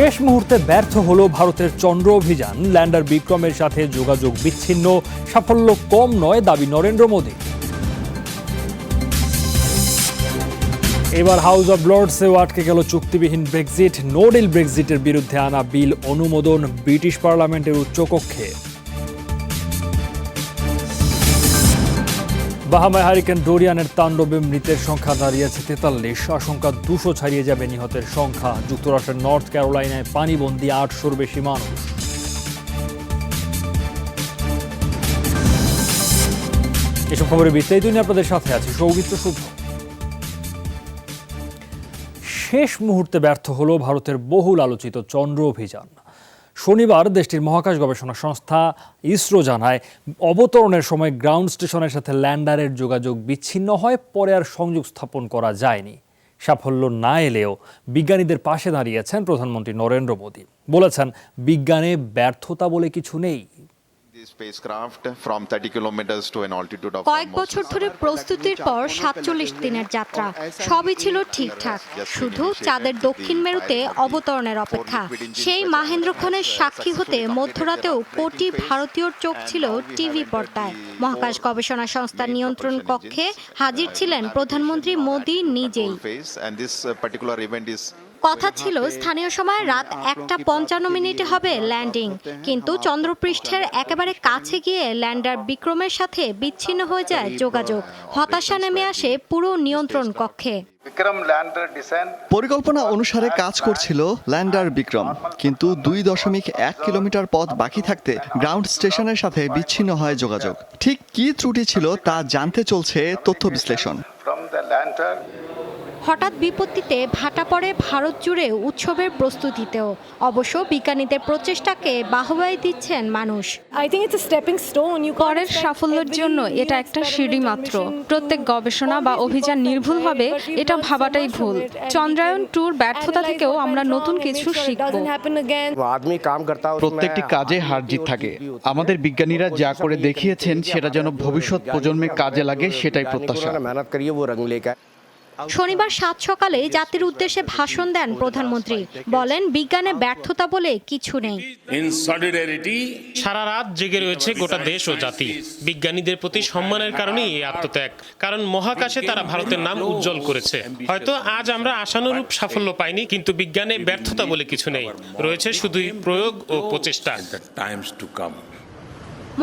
শেষ মুহূর্তে ব্যর্থ হলো ভারতের চন্দ্র অভিযান। ল্যান্ডার বিক্রমের সাথে যোগাযোগ বিচ্ছিন্ন, সাফল্য কম নয় দাবি নরেন্দ্র মোদী। এবার হাউস অব লর্ডসেও আটকে গেল চুক্তিবিহীন ব্রেক্সিট। নো ডিল ব্রেক্সিটের বিরুদ্ধে আনা বিল অনুমোদন ব্রিটিশ পার্লামেন্টের উচ্চকক্ষে। বাহামায় হারিকেন ডোরিয়ানের তাণ্ডবে মৃতের সংখ্যা দাঁড়িয়েছে 43, আশঙ্কা 200 ছাড়িয়ে যাবে নিহতের সংখ্যা। যুক্তরাষ্ট্রের নর্থ ক্যারোলাইনায় পানিবন্দী 800-র বেশি মানুষ। এসব খবরে বিস্তারিত নিয়ে আপনাদের সাথে আছি সৌমিত্র শুভ। শেষ মুহূর্তে ব্যর্থ হলো ভারতের বহুল আলোচিত চন্দ্র অভিযান। শনিবার দেশটির মহাকাশ গবেষণা সংস্থা ইসরো জানায়, অবতরণের সময় গ্রাউন্ড স্টেশনের সাথে ল্যান্ডারের যোগাযোগ বিচ্ছিন্ন হয়, পরে আর সংযোগ স্থাপন করা যায়নি। সাফল্য না এলেও বিজ্ঞানীদের পাশে দাঁড়িয়েছেন প্রধানমন্ত্রী নরেন্দ্র মোদী। বলেছেন, বিজ্ঞানে ব্যর্থতা বলে কিছু নেই। কয়েক বছর ধরে প্রস্তুতির পর 47 দিনের যাত্রা, সবই ছিল ঠিকঠাক, শুধু চাঁদের দক্ষিণ মেরুতে অবতরণের অপেক্ষা। সেই মাহেন্দ্রক্ষণের সাক্ষী হতে মধ্যরাতেও কোটি ভারতীয়র চোখ ছিল টিভি পর্দায়। মহাকাশ গবেষণা সংস্থার নিয়ন্ত্রণ কক্ষে হাজির ছিলেন প্রধানমন্ত্রী মোদী নিজেই। কথা ছিল স্থানীয় সময় রাত 1:55 হবে ল্যান্ডিং, কিন্তু চন্দ্রপৃষ্ঠের একেবারে কাছে গিয়ে ল্যান্ডার বিক্রমের সাথে বিচ্ছিন্ন হয়ে যায় যোগাযোগ। হতাশা নেমে আসে পুরো নিয়ন্ত্রণ কক্ষে। পরিকল্পনা অনুসারে কাজ করছিল ল্যান্ডার বিক্রম, কিন্তু 2.1 কিলোমিটার পথ বাকি থাকতে গ্রাউন্ড স্টেশনের সাথে বিচ্ছিন্ন হয় যোগাযোগ। ঠিক কী ত্রুটি ছিল তা জানতে চলছে তথ্য বিশ্লেষণ। হঠাৎ বিপত্তিতে ভাটা পড়ে ভারত জুড়ে উৎসবের প্রস্তুতিতেও। অবশ্য বিজ্ঞানীদের প্রচেষ্টাকে বাহবাই দিচ্ছেন মানুষ। পরের সাফল্যের জন্য এটা একটা সিঁড়ি মাত্র। প্রত্যেক গবেষণা বা অভিযান নির্ভুল হবে এটা ভাবাটাই ভুল। চন্দ্রায়ন 2-র ব্যর্থতা থেকেও আমরা নতুন কিছু শিখব। প্রত্যেকটি কাজে হার জিত থাকে। আমাদের বিজ্ঞানীরা যা করে দেখিয়েছেন সেটা যেন ভবিষ্যৎ প্রজন্মের কাজে লাগে, সেটাই প্রত্যাশা। শনিবার 7 সকালে জাতির উদ্দেশ্যে ভাষণ দেন প্রধানমন্ত্রী। বলেন, বিজ্ঞানে ব্যর্থতা বলে কিছু নেই। সারা রাত জেগে রয়েছে গোটা দেশ ও জাতি। বিজ্ঞানীদের প্রতি সম্মানের কারণেই এই আত্মত্যাগ, কারণ মহাকাশে তারা ভারতের নাম উজ্জ্বল করেছে। হয়তো আজ আমরা আশানুরূপ সাফল্য পাইনি, কিন্তু বিজ্ঞানে ব্যর্থতা বলে কিছু নেই, রয়েছে শুধুই প্রয়োগ ও প্রচেষ্টা।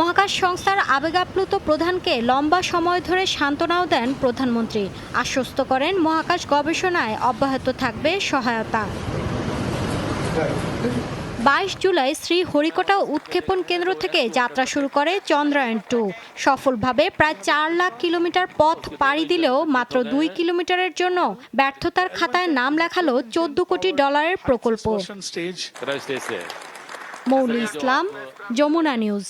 মহাকাশ সংস্থার আবেগাপ্লুত প্রধানকে লম্বা সময় ধরে সান্ত্বনাও দেন প্রধানমন্ত্রী। আশ্বস্ত করেন, মহাকাশ গবেষণায় অব্যাহত থাকবে সহায়তা। 22 জুলাই শ্রীহরিকোটা উৎক্ষেপণ কেন্দ্র থেকে যাত্রা শুরু করে চন্দ্রায়ন 2। সফলভাবে প্রায় 4 লাখ কিলোমিটার পথ পাড়ি দিলেও মাত্র 2 কিলোমিটারের জন্য ব্যর্থতার খাতায় নাম লেখালো $14 কোটি প্রকল্প। মৌলি ইসলাম, যমুনা নিউজ।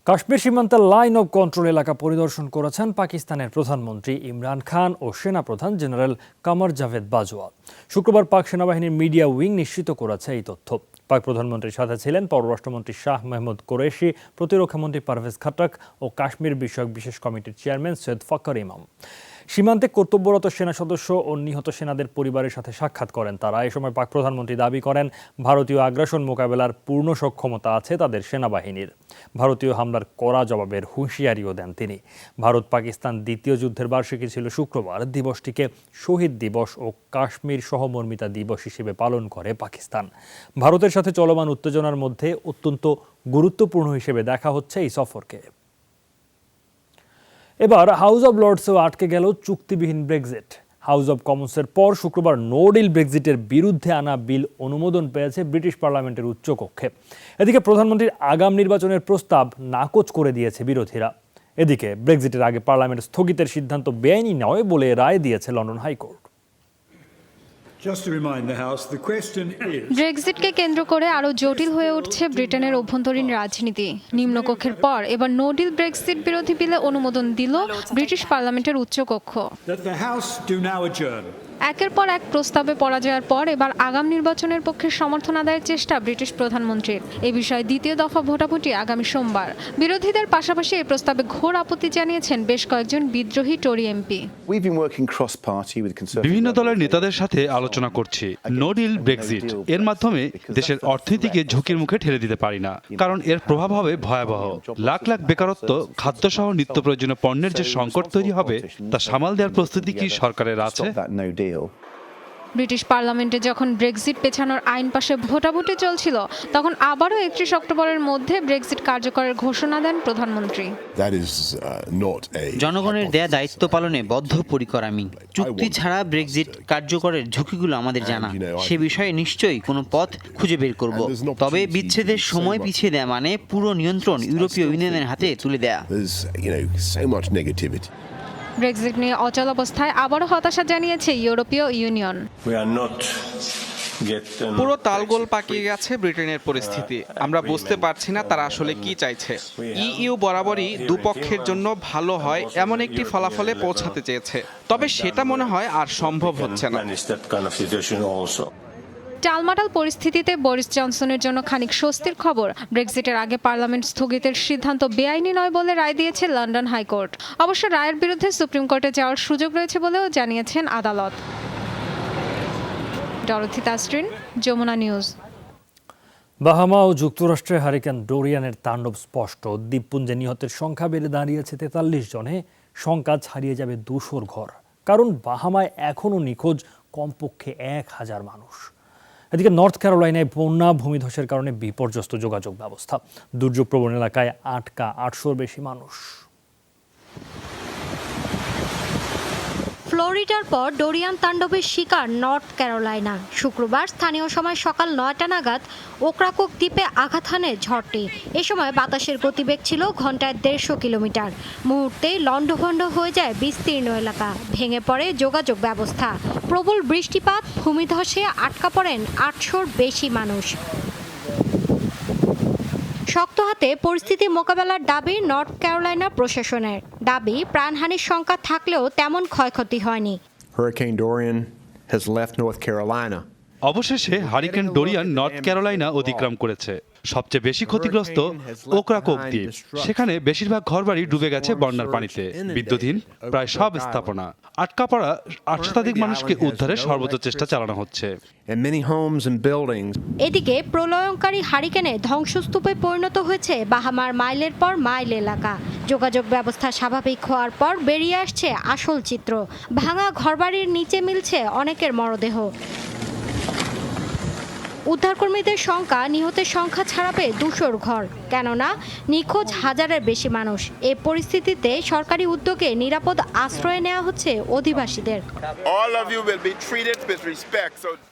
কাশ্মীর সীমান্তের লাইন অব কন্ট্রোল এলাকা পরিদর্শন করেছেন পাকিস্তানের প্রধানমন্ত্রী ইমরান খান ও সেনাপ্রধান জেনারেল কামার জাভেদ বাজওয়া। শুক্রবার পাক সেনাবাহিনীর মিডিয়া উইং নিশ্চিত করেছে এই তথ্য। পাক প্রধানমন্ত্রীর সাথে ছিলেন পররাষ্ট্রমন্ত্রী শাহ মেহমুদ কোরেশি, প্রতিরক্ষামন্ত্রী পারভেজ খাট্টাক ও কাশ্মীর বিষয়ক বিশেষ কমিটির চেয়ারম্যান সৈয়দ ফখর ইমাম। সীমান্তে কর্তব্যরত সেনা সদস্য ও নিহত সেনাদের পরিবারের সাথে সাক্ষাৎ করেন তারা। এ সময় পাক প্রধানমন্ত্রী দাবি করেন, ভারতীয় আগ্রাসন মোকাবেলার পূর্ণ সক্ষমতা আছে তাদের সেনাবাহিনীর। ভারতীয় হামলার কড়া জবাবের হুঁশিয়ারিও দেন তিনি। ভারত পাকিস্তান দ্বিতীয় যুদ্ধের বার্ষিকী ছিল শুক্রবার। দিবসটিকে শহীদ দিবস ও কাশ্মীর সহমর্মিতা দিবস হিসেবে পালন করে পাকিস্তান। ভারতের সাথে চলমান উত্তেজনার মধ্যে অত্যন্ত গুরুত্বপূর্ণ হিসেবে দেখা হচ্ছে এই সফরকে। এবার হাউস অব লর্ডসেও আটকে গেল চুক্তিবিহীন ব্রেক্সিট। হাউস অব কমন্সের পর শুক্রবার নো ডিল ব্রেক্সিটের বিরুদ্ধে আনা বিল অনুমোদন পেয়েছে ব্রিটিশ পার্লামেন্টের উচ্চকক্ষে। এদিকে প্রধানমন্ত্রীর আগাম নির্বাচনের প্রস্তাব নাকচ করে দিয়েছে বিরোধীরা। এদিকে ব্রেক্সিটের আগে পার্লামেন্ট স্থগিতের সিদ্ধান্ত বেআইনি নয় বলে রায় দিয়েছে লন্ডন হাইকোর্ট। ব্রেক্সিটকে কেন্দ্র করে আরও জটিল হয়ে উঠছে ব্রিটেনের অভ্যন্তরীণ রাজনীতি। নিম্নকক্ষের পর এবার নো ডিল ব্রেক্সিট বিরোধী বিলে অনুমোদন দিল ব্রিটিশ পার্লামেন্টের উচ্চকক্ষ। একের পর এক প্রস্তাবে পরাজয়ের পর এবার আগাম নির্বাচনের পক্ষে সমর্থন আদায়ের চেষ্টা ব্রিটিশ প্রধানমন্ত্রীর। এ বিষয়ে দ্বিতীয় দফা ভোটাভুটি আগামী সোমবার। বিরোধীদের পাশাপাশি এই প্রস্তাবে ঘোর আপত্তি জানিয়েছেন বেশ কয়েকজন বিদ্রোহী টরি এমপি। বিভিন্ন দলের নেতাদের সাথে আলোচনা করছি। নো ডিল ব্রেক্সিট এর মাধ্যমে দেশের অর্থনীতিকে ঝুঁকির মুখে ঠেলে দিতে পারি না, কারণ এর প্রভাব হবে ভয়াবহ। লাখ লাখ বেকারত্ব, খাদ্যসহ নিত্য প্রয়োজনীয় পণ্যের যে সংকট তৈরি হবে তা সামাল দেওয়ার প্রস্তুতি কি সরকারের আছে? ব্রিটিশ পার্লামেন্টে যখন ব্রেক্সিট পেছানোর আইন পাশে ভোটাভুটি চলছিল, তখন আবারও 31 অক্টোবরের মধ্যে ব্রেক্সিট কার্যকরের ঘোষণা দেন প্রধানমন্ত্রী। জনগণের দেয়া দায়িত্ব পালনে বদ্ধপরিকর আমি। চুক্তি ছাড়া ব্রেক্সিট কার্যকরের ঝুঁকিগুলো আমাদের জানা। সে বিষয়ে নিশ্চয়ই কোনো পথ খুঁজে বের করব। তবে বিচ্ছেদের সময় পিছিয়ে দেয়া মানে পুরো নিয়ন্ত্রণ ইউরোপীয় ইউনিয়নের হাতে তুলে দেয়া। ব্রেক্সিট নিয়ে অচল অবস্থায় আবারও হতাশা জানিয়েছে ইউরোপীয় ইউনিয়ন। পুরো তালগোল পাকিয়ে গেছে ব্রিটেনের পরিস্থিতি। আমরা বুঝতে পারছি না তারা আসলে কি চাইছে। ইইউ বরাবরই দুপক্ষের জন্য ভালো হয় এমন একটি ফলাফলে পৌঁছাতে চেয়েছে, তবে সেটা মনে হয় আর সম্ভব হচ্ছে না। টালমাটাল পরিস্থিতিতে বরিস জনসনের জন্য খানিক স্বস্তির খবর। ব্রেক্সিটের আগে পার্লামেন্ট স্থগিতের সিদ্ধান্ত বেআইনি নয় বলে রায় দিয়েছে লন্ডন হাইকোর্ট। অবশ্য রায়ের বিরুদ্ধে সুপ্রিম কোর্টে যাওয়ার সুযোগ রয়েছে বলেও জানিয়েছেন আদালত। Dorothy Tasrin, Jamuna news. Bahama ও যুক্তরাষ্ট্রে হারিকেন ডোরিয়ানের তাণ্ডব স্পষ্ট। দ্বীপপুঞ্জে নিহতের সংখ্যা বেড়ে দাঁড়িয়েছে 43 জনে। সংখ্যা ছাড়িয়ে যাবে 200 ঘর, কারণ বাহামায় এখনও নিখোঁজ কমপক্ষে 1000 মানুষ। এদিকে নর্থ ক্যারোলাইনায় বন্যা ভূমিধসের কারণে বিপর্যস্ত যোগাযোগ ব্যবস্থা। দুর্যোগপ্রবণ এলাকায় আটকা 800-র বেশি মানুষ। ফ্লোরিডার পর ডোরিয়ান তাণ্ডবের শিকার নর্থ ক্যারোলাইনা। শুক্রবার স্থানীয় সময় সকাল 9টা নাগাদ ওক্রাকক দ্বীপে আঘাত হানে ঝড়টি। এ সময় বাতাসের গতিবেগ ছিল ঘন্টায় 150 কিলোমিটার। মুহূর্তেই লণ্ডভণ্ড হয়ে যায় বিস্তীর্ণ এলাকা, ভেঙে পড়ে যোগাযোগ ব্যবস্থা। প্রবল বৃষ্টিপাত, ভূমিধসে আটকা পড়েন 800-র বেশি মানুষ। শক্ত হাতে পরিস্থিতি মোকাবেলার দাবি নর্থ ক্যারোলাইনা প্রশাসনের। দাবি, প্রাণহানির সংখ্যা থাকলেও তেমন ক্ষয়ক্ষতি হয়নি। Hurricane Dorian has left North Carolina. অবশেষে হারিকেন ডোরিয়ান নর্থ ক্যারোলাইনা অতিক্রম করেছে। সবচেয়ে বেশি ক্ষতিগ্রস্ত ওক্রাকক দ্বীপ। সেখানে বেশিরভাগ ঘরবাড়ি ডুবে গেছে বন্যার পানিতে। বিদ্যুৎহীন প্রায় সব স্থাপনা। আটকা পড়া 8 শতাধিক মানুষকে উদ্ধারের সর্বোচ্চ চেষ্টা চালানো হচ্ছে। এদিকে প্রলয়ঙ্কারী হারিকেনে ধ্বংসস্তূপে পরিণত হয়েছে বাহামার মাইলের পর মাইল এলাকা। যোগাযোগ ব্যবস্থা স্বাভাবিক হওয়ার পর বেরিয়ে আসছে আসল চিত্র। ভাঙা ঘরবাড়ির নিচে মিলছে অনেকের মরদেহ। উদ্ধারকর্মীদের সংখ্যা নিহতের সংখ্যা ছাড়াবে 200-র ঘর, কেননা নিখোঁজ 1000-এর বেশি মানুষ। এ পরিস্থিতিতে সরকারি উদ্যোগে নিরাপদ আশ্রয়ে নেওয়া হচ্ছে অধিবাসীদের।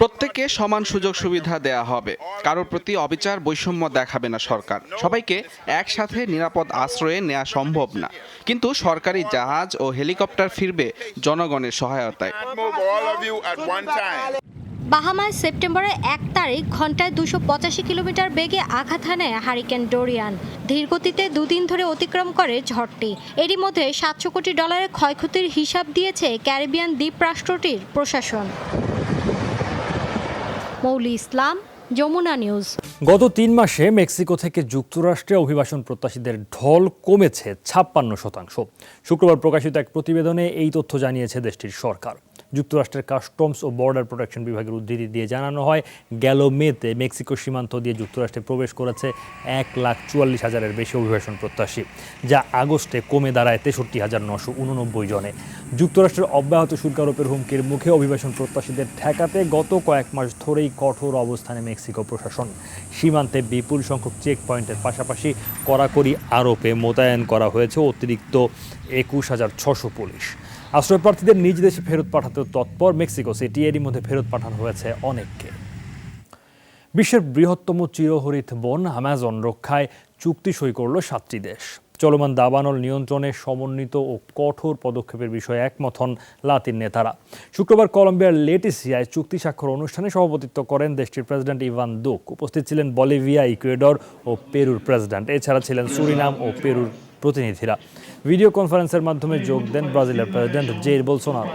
প্রত্যেককে সমান সুযোগ সুবিধা দেয়া হবে। কারোর প্রতি অবিচার, বৈষম্য দেখাবে না সরকার। সবাইকে একসাথে নিরাপদ আশ্রয়ে নেওয়া সম্ভব না, কিন্তু সরকারি জাহাজ ও হেলিকপ্টার ফিরবে জনগণের সহায়তায়। বাহামায় সেপ্টেম্বরের 1 তারিখ ঘন্টায় 285 কিলোমিটার বেগে আঘাত হানে হারিকেন ডোরিয়ান। ধীরগতিতে 2 দিন ধরে অতিক্রম করে ঝড়টি। এরই মধ্যে $700 কোটি ক্ষয়ক্ষতির হিসাব দিয়েছে ক্যারিবিয়ান দ্বীপ রাষ্ট্রটির প্রশাসন। মৌলি ইসলাম, যমুনা নিউজ। গত 3 মাসে মেক্সিকো থেকে যুক্তরাষ্ট্রে অভিবাসন প্রত্যাশীদের ঢল কমেছে 56%। শুক্রবার প্রকাশিত এক প্রতিবেদনে এই তথ্য জানিয়েছে দেশটির সরকার। যুক্তরাষ্ট্রের কাস্টমস ও বর্ডার প্রোটেকশন বিভাগের উদ্ধৃতি দিয়ে জানানো হয়, গেল মেতে মেক্সিকো সীমান্ত দিয়ে যুক্তরাষ্ট্রে প্রবেশ করেছে 1,44,000-এর বেশি অভিবাসন প্রত্যাশী, যা আগস্টে কমে দাঁড়ায় 63,989 জনে। যুক্তরাষ্ট্রের অব্যাহত শুল্ক আরোপের হুমকির মুখে অভিবাসন প্রত্যাশীদের ঠেকাতে গত কয়েক মাস ধরেই কঠোর অবস্থানে মেক্সিকো প্রশাসন। সীমান্তে বিপুল সংখ্যক চেক পয়েন্টের পাশাপাশি কড়াকড়ি আরোপে মোতায়েন করা হয়েছে অতিরিক্ত 21,600 পুলিশ। আশ্রয়প্রার্থীদের নিজ দেশে ফেরত পাঠাতেও তৎপর মেক্সিকো সিটি। এরই মধ্যে ফেরত পাঠানো হয়েছে অনেককে। বিশ্বের বৃহত্তম চিরহরিত বন অ্যামাজন রক্ষায় চুক্তি সই করল 7টি দেশ। চলমান দাবানল নিয়ন্ত্রণে সমন্বিত ও কঠোর পদক্ষেপের বিষয়ে একমত হন লাতিন নেতারা। শুক্রবার কলম্বিয়ার লেটিসিয়ায় চুক্তি স্বাক্ষর অনুষ্ঠানে সভাপতিত্ব করেন দেশটির প্রেসিডেন্ট ইভান দুক। উপস্থিত ছিলেন বলিভিয়া, ইকুয়েডর ও পেরুর প্রেসিডেন্ট। এছাড়া ছিলেন সুরিনাম ও পেরুর প্রতিনিধিরা। ভিডিও কনফারেন্সের মাধ্যমে যোগ দেন ব্রাজিলের প্রেসিডেন্ট জেইর বোলসোনারো।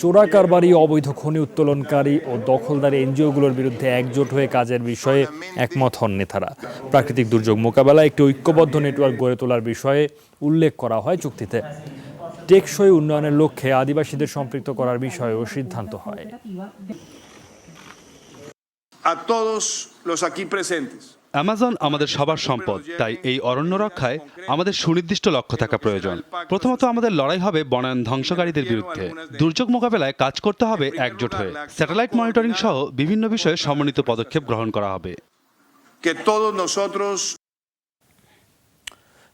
চোরা কারবারি, অবৈধ খনি উত্তোলনকারী ও দখলদারি এনজিওগুলোর বিরুদ্ধে একজোট হয়ে কাজের বিষয়ে একমত হন নেতারা। প্রাকৃতিক দুর্যোগ মোকাবেলায় একটি ঐক্যবদ্ধ নেটওয়ার্ক গড়ে তোলার বিষয়ে উল্লেখ করা হয় চুক্তিতে। টেকসই উন্নয়নের লক্ষ্যে আদিবাসীদের সম্পৃক্ত করার বিষয়েও সিদ্ধান্ত হয়। অ্যামাজন আমাদের সবার সম্পদ, তাই এই অরণ্য রক্ষায় আমাদের সুনির্দিষ্ট লক্ষ্য থাকা প্রয়োজন। প্রথমত আমাদের লড়াই হবে বনায়ন ধ্বংসকারীদের বিরুদ্ধে। দুর্যোগ মোকাবেলায় কাজ করতে হবে একজোট হয়ে। স্যাটেলাইট মনিটরিং সহ বিভিন্ন বিষয়ে সমন্বিত পদক্ষেপ গ্রহণ করা হবে।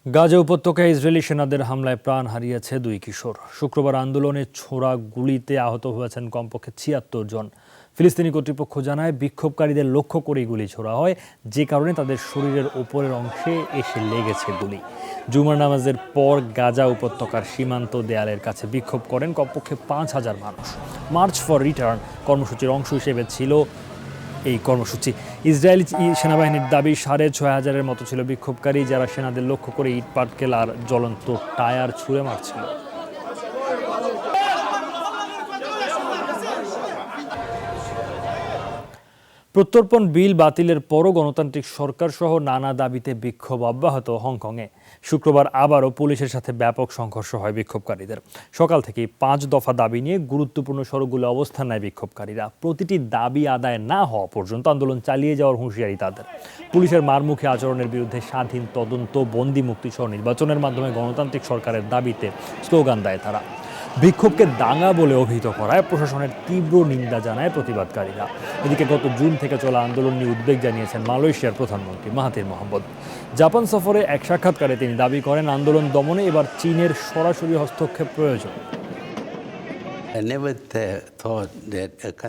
গাজা উপত্যকায় ইসরায়েলি সেনাদের হামলায় প্রাণ হারিয়েছে 2 কিশোর। শুক্রবার আন্দোলনে ছোড়া গুলিতে আহত হয়েছেন কমপক্ষে 76 জন। ফিলিস্তিনি কর্তৃপক্ষ জানায় বিক্ষোভকারীদের লক্ষ্য করেই গুলি ছোড়া হয়, যে কারণে তাদের শরীরের ওপরের অংশে এসে লেগেছে গুলি। জুমার নামাজের পর গাজা উপত্যকার সীমান্ত দেয়ালের কাছে বিক্ষোভ করেন কমপক্ষে 5000 মানুষ। মার্চ ফর রিটার্ন কর্মসূচির অংশ হিসেবে ছিল এই কর্মসূচি। ইসরায়েলি সেনাবাহিনীর দাবি 6500-এর মতো ছিল বিক্ষোভকারী, যারা সেনাদের লক্ষ্য করে ইট পাটকেল আর জ্বলন্ত টায়ার ছুঁড়ে মারছিল। প্রত্যর্পণ বিল বাতিলের পরও গণতান্ত্রিক সরকার সহ নানা দাবিতে বিক্ষোভ অব্যাহত হংকংয়ে। শুক্রবার আবারও পুলিশের সাথে ব্যাপক সংঘর্ষ হয় বিক্ষোভকারীদের। সকাল থেকেই 5 দফা দাবি নিয়ে গুরুত্বপূর্ণ সড়কগুলো অবস্থান নেয় বিক্ষোভকারীরা। প্রতিটি দাবি আদায় না হওয়া পর্যন্ত আন্দোলন চালিয়ে যাওয়ার হুঁশিয়ারি তাদের। পুলিশের মারমুখী আচরণের বিরুদ্ধে স্বাধীন তদন্ত, বন্দি মুক্তি সহ নির্বাচনের মাধ্যমে গণতান্ত্রিক সরকারের দাবিতে স্লোগান দেয় তারা। বিক্ষোভকে দাঙ্গা বলে অভিহিত করায় প্রশাসনের তীব্র নিন্দা জানায় প্রতিবাদকারীরা। এদিকে গত জুন থেকে চলা আন্দোলন নিয়ে উদ্বেগ জানিয়েছেন মালয়েশিয়ার প্রধানমন্ত্রী মাহাথির মোহাম্মদ। জাপান সফরে এক সাক্ষাৎকারে তিনি দাবি করেন, আন্দোলন দমনে এবার চীনের সরাসরি হস্তক্ষেপ প্রয়োজন।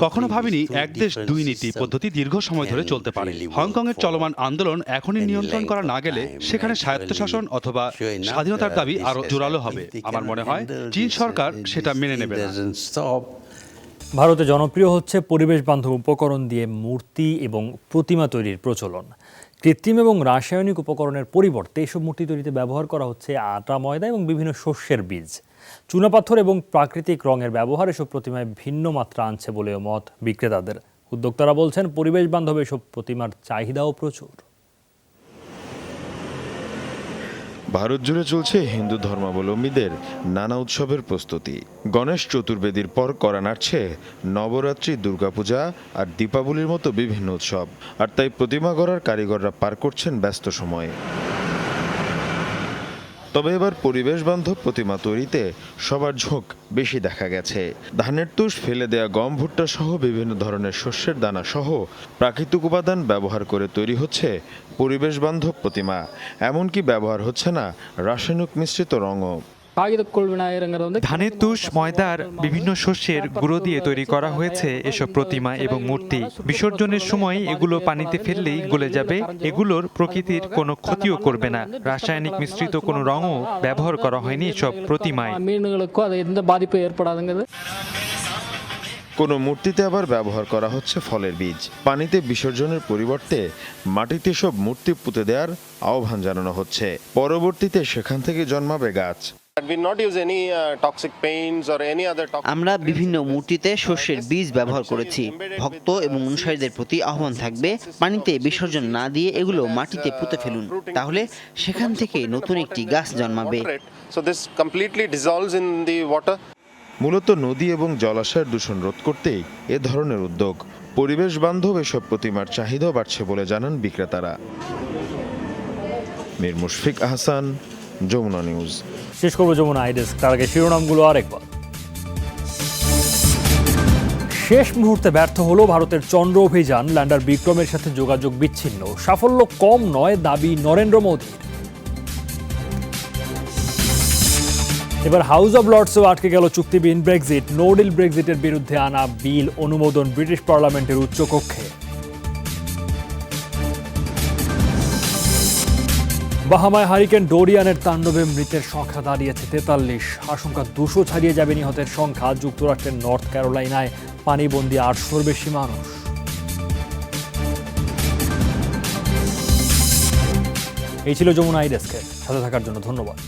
কখনো ভাবিনি এক দেশ দুই নীতি পদ্ধতি দীর্ঘ সময় ধরে চলতে পারে। হংকংয়ের চলমান আন্দোলন এখনই নিয়ন্ত্রণ করা না গেলে সেখানে স্বায়ত্তশাসন অথবা স্বাধীনতার দাবি আরো জোরালো হবে। আমার মনে হয় চীন সরকার সেটা মেনে নেবে না। ভারতে জনপ্রিয় হচ্ছে পরিবেশ বান্ধব উপকরণ দিয়ে মূর্তি এবং প্রতিমা তৈরির প্রচলন। কৃত্রিম এবং রাসায়নিক উপকরণের পরিবর্তে এসব মূর্তি তৈরিতে ব্যবহার করা হচ্ছে আটা, ময়দা এবং বিভিন্ন শস্যের বীজ। চুনাপাথর এবং প্রাকৃতিক রঙের ব্যবহার এসব প্রতিমায় ভিন্ন মাত্রা আনছে বলেও মত বিক্রেতাদের। উদ্যোক্তারা বলছেন, পরিবেশ বান্ধব এসব প্রতিমার চাহিদাও প্রচুর। ভারত জুড়ে চলছে হিন্দু ধর্মাবলম্বীদের নানা উৎসবের প্রস্তুতি। গণেশ চতুর্বেদীর পর করা নাড়ছে নবরাত্রি, দুর্গাপূজা আর দীপাবলির মতো বিভিন্ন উৎসব। আর তাই প্রতিমা গড়ার কারিগররা পার করছেন ব্যস্ত সময়। তবে এবার পরিবেশ বান্ধব প্রতিমা তৈরিতে সবার ঝোঁক বেশি দেখা গেছে। ধানের তুষ, ফেলে দেয়া গম, ভুট্টা সহ বিভিন্ন ধরনের শস্যের দানা সহ প্রাকৃতিক উপাদান ব্যবহার করে তৈরি হচ্ছে পরিবেশ বান্ধব প্রতিমা। এমনকি ব্যবহার হচ্ছে না রাসায়নিক মিশ্রিত রঙও। ধানের তুষ, ময়দার বিভিন্ন শস্যের গুঁড়ো দিয়ে তৈরি করা হয়েছে এসব প্রতিমা এবং মূর্তি। বিসর্জনের সময় এগুলো পানিতে ফেললেই গলে যাবে। এগুলোর প্রকৃতির কোনো ক্ষতিও করবে না। রাসায়নিক মিশ্রিত কোনো রঙও ব্যবহার করা হয়নি এসব প্রতিমায়। কোনো মূর্তিতে আবার ব্যবহার করা হচ্ছে ফলের বীজ। পানিতে বিসর্জনের পরিবর্তে মাটিতে সব মূর্তি পুঁতে দেওয়ার আহ্বান জানানো হচ্ছে। পরবর্তীতে সেখান থেকে জন্মাবে গাছ। আমরা বিভিন্ন মূর্তিতে শস্যের বীজ ব্যবহার করেছি। ভক্ত এবং অনুসারীদের প্রতি আহ্বান থাকবে, পানিতে বিসর্জন না দিয়ে এগুলো মাটিতে পুঁতে ফেলুন, তাহলে সেখান থেকে নতুন একটি গাছ জন্মাবে। মূলত নদী এবং জলাশয়ের দূষণ রোধ করতেই এ ধরনের উদ্যোগ। পরিবেশ বান্ধব এসব প্রতিমার চাহিদাও বাড়ছে বলে জানান বিক্রেতারা। মীর মুশফিক আহসান, যমুনা নিউজ। শেষ করবো যমুনা আইডেস্ক, তার আগে শিরোনামগুলো আরেকবার। শেষ মুহূর্তে ব্যর্থ হলো ভারতের চন্দ্র অভিযান, ল্যান্ডার বিক্রমের সাথে যোগাযোগ বিচ্ছিন্ন। সাফল্য কম নয় দাবি নরেন্দ্র মোদীর। এবার হাউস অব লর্ডসেও আটকে গেল চুক্তিবিহীন ব্রেক্সিট। নো ডিল ব্রেক্সিটের বিরুদ্ধে আনা বিল অনুমোদন ব্রিটিশ পার্লামেন্টের উচ্চকক্ষে। বাহামায় হারিকেন ডোরিয়ানের তাণ্ডবে মৃতের সংখ্যা দাঁড়িয়েছে 43। আশঙ্কা 200 ছাড়িয়ে যাবে নিহতের সংখ্যা। যুক্তরাষ্ট্রের নর্থ ক্যারোলাইনায় পানিবন্দী 800-র বেশি মানুষ। এই ছিল যমুনা আইডেস্কের সাথে থাকার জন্য ধন্যবাদ।